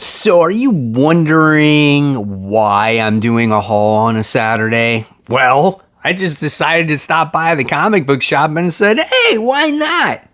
So are you wondering why I'm doing a haul on a Saturday? Well, I just decided to stop by the comic book shop and said, hey, why not?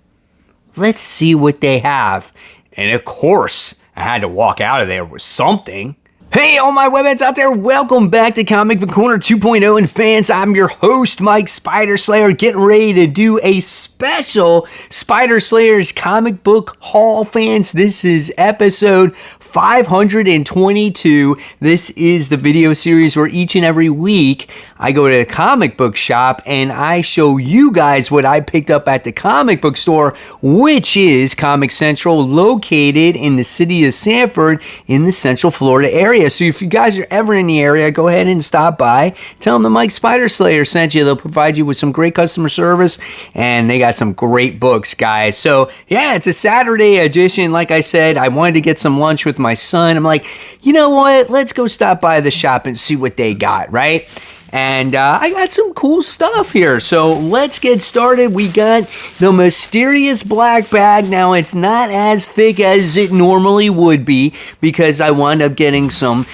Let's see what they have. And of course, I had to walk out of there with something. Hey, all my webheads out there, welcome back to Comic Book Corner 2.0 and fans. I'm your host, Mike Spider Slayer, getting ready to do a special Spider Slayer's comic book haul, fans. This is episode 522. This is the video series where each and every week I go to the comic book shop and I show you guys what I picked up at the comic book store, which is Comic Central, located in the city of Sanford in the Central Florida area. So if you guys are ever in the area, go ahead and stop by. Tell them the Mike Spider Slayer sent you. They'll provide you with some great customer service, and they got some great books, guys. So yeah, it's a Saturday edition. Like I said, I wanted to get some lunch with my son. I'm like, you know what? Let's go stop by the shop and see what they got, right? And I got some cool stuff here. So let's get started. We got the mysterious black bag. Now, it's not as thick as it normally would be because I wound up getting some,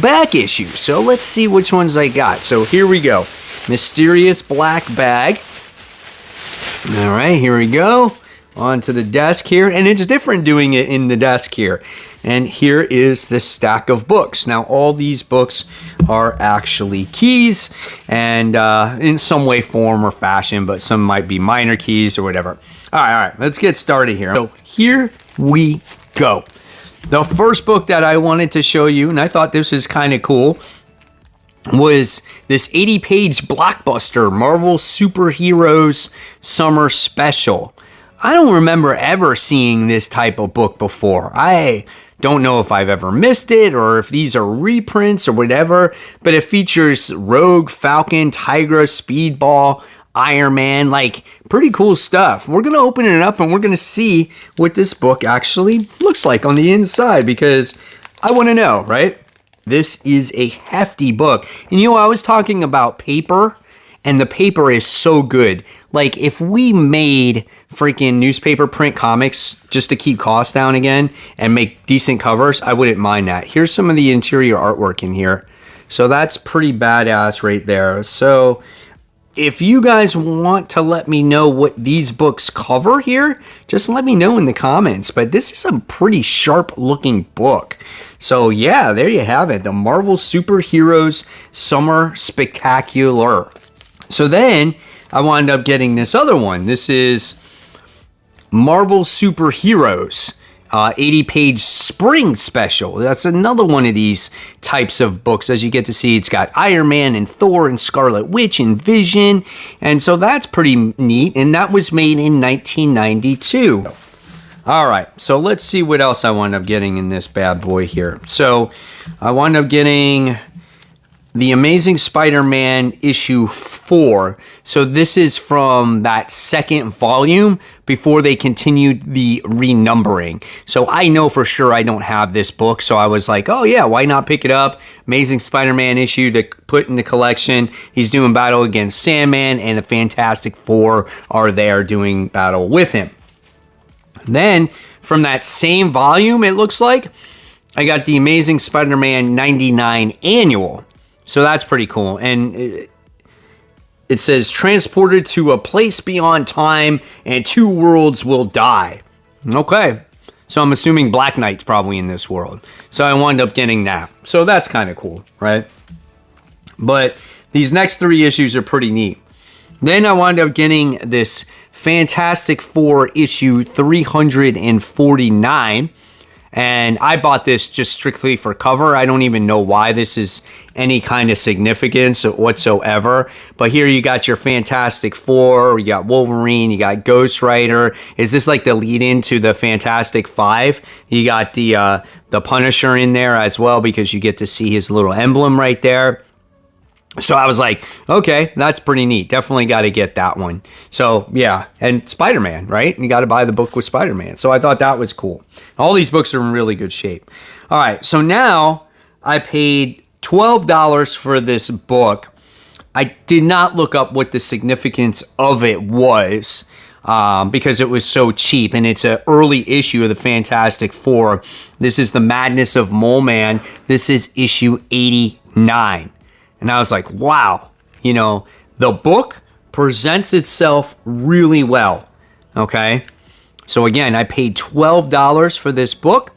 back issues. So let's see which ones I got. So here we go. Mysterious black bag. All right, here we go. Onto the desk here. And it's different doing it in the desk here. And here is the stack of books. Now, all these books are actually keys and in some way, form, or fashion, but some might be minor keys or whatever. All right, let's get started here. So here we go. The first book that I wanted to show you, and I thought this is kind of cool, was this 80-page blockbuster, Marvel Superheroes Summer Special. I don't remember ever seeing this type of book before. I don't know if I've ever missed it or if these are reprints or whatever, but it features Rogue, Falcon, Tigra, Speedball, Iron Man, like pretty cool stuff. We're going to open it up and we're going to see what this book actually looks like on the inside because I want to know, right? This is a hefty book. And I was talking about paper, and the paper is so good. Like, if we made freaking newspaper print comics just to keep costs down again and make decent covers, I wouldn't mind that. Here's some of the interior artwork in here. So that's pretty badass right there. So if you guys want to let me know what these books cover here, just let me know in the comments. But this is a pretty sharp looking book. So yeah, there you have it. The Marvel Superheroes Summer Spectacular. So then I wound up getting this other one. This is Marvel Superheroes 80-page spring special. That's another one of these types of books. As you get to see, it's got Iron Man and Thor and Scarlet Witch and Vision. And so that's pretty neat. And that was made in 1992. All right, so let's see what else I wound up getting in this bad boy here. So I wound up getting The Amazing Spider-Man issue 4. So this is from that second volume before they continued the renumbering. So I know for sure I don't have this book. So I was like, oh yeah, why not pick it up? Amazing Spider-Man issue to put in the collection. He's doing battle against Sandman, and the Fantastic Four are there doing battle with him. Then from that same volume, it looks like, I got the Amazing Spider-Man 99 annual. So that's pretty cool. And it says, transported to a place beyond time and two worlds will die. Okay. So I'm assuming Black Knight's probably in this world. So I wound up getting that. So that's kind of cool, right? But these next three issues are pretty neat. Then I wound up getting this Fantastic Four issue 349. And I bought this just strictly for cover. I don't even know why this is any kind of significance whatsoever. But here you got your Fantastic Four, you got Wolverine, you got Ghost Rider. Is this like the lead into the Fantastic Five? You got the Punisher in there as well because you get to see his little emblem right there. So I was like, okay, that's pretty neat. Definitely got to get that one. So yeah, and Spider-Man, right? You got to buy the book with Spider-Man. So I thought that was cool. All these books are in really good shape. All right, so now I paid $12 for this book. I did not look up what the significance of it was. because it was so cheap, and it's an early issue of the Fantastic Four. This is The Madness of Mole Man. This is issue 89. And I was like, wow, you know, the book presents itself really well, okay? So again, I paid $12 for this book,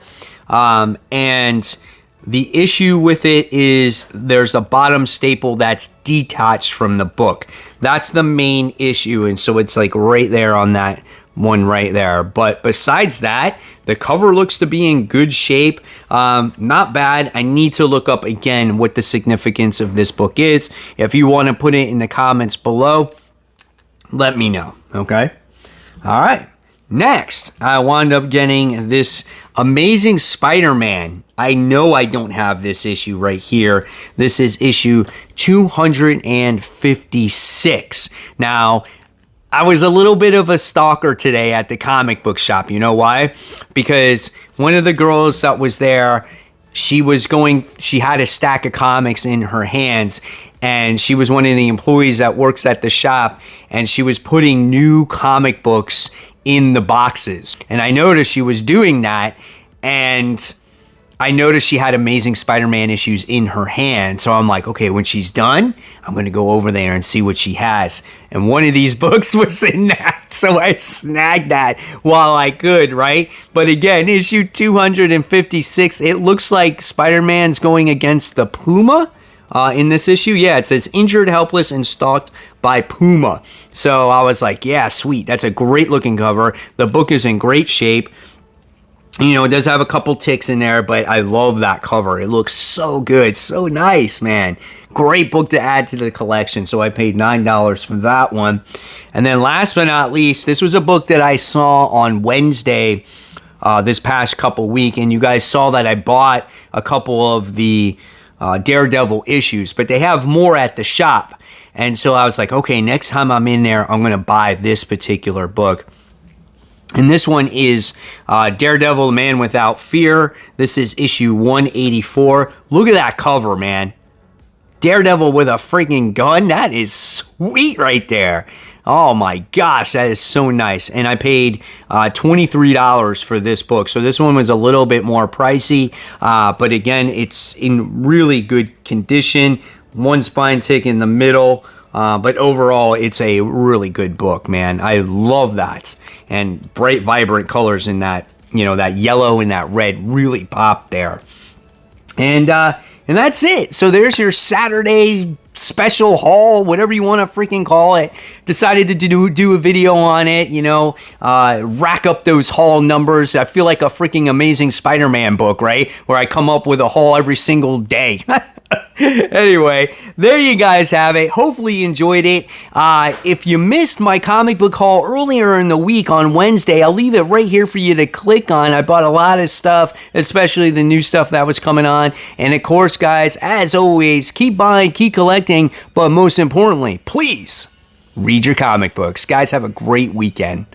and the issue with it is there's a bottom staple that's detached from the book. That's the main issue, and so it's like right there on that one right there. But besides that, the cover looks to be in good shape. Not bad. I need to look up again what the significance of this book is. If you want to put it in the comments below, let me know, okay? All right. Next, I wound up getting this Amazing Spider-Man. I know I don't have this issue right here. This is issue 256. Now, I was a little bit of a stalker today at the comic book shop. You know why? Because one of the girls that was there, she had a stack of comics in her hands, and she was one of the employees that works at the shop, and she was putting new comic books in the boxes. And I noticed she was doing that, and I noticed she had Amazing Spider-Man issues in her hand. So I'm like, okay, when she's done, I'm going to go over there and see what she has. And one of these books was in that. So I snagged that while I could, right? But again, issue 256, it looks like Spider-Man's going against the Puma in this issue. Yeah, it says injured, helpless, and stalked by Puma. So I was like, yeah, sweet. That's a great looking cover. The book is in great shape. You know, it does have a couple ticks in there, but I love that cover. It looks so good. So nice, man. Great book to add to the collection. So I paid $9 for that one. And then last but not least, this was a book that I saw on Wednesday this past couple week. And you guys saw that I bought a couple of the Daredevil issues, but they have more at the shop. And so I was like, okay, next time I'm in there, I'm going to buy this particular book. And this one is Daredevil, the Man Without Fear. This is issue 184. Look at that cover, man. Daredevil with a freaking gun. That is sweet right there. Oh my gosh, that is so nice. And I paid $23 for this book. So this one was a little bit more pricey. But again, it's in really good condition. One spine tick in the middle. But overall, it's a really good book, man. I love that. And bright, vibrant colors in that, you know, that yellow and that red really pop there. And that's it. So there's your Saturday special haul, whatever you want to freaking call it. Decided to do a video on it, you know, rack up those haul numbers. I feel like a freaking Amazing Spider-Man book, right? Where I come up with a haul every single day. Anyway, there you guys have it. Hopefully you enjoyed it. If you missed my comic book haul earlier in the week on Wednesday, I'll leave it right here for you to click on. I bought a lot of stuff, especially the new stuff that was coming on. And of course, guys, as always, keep buying, keep collecting, but most importantly, please read your comic books. Guys, have a great weekend.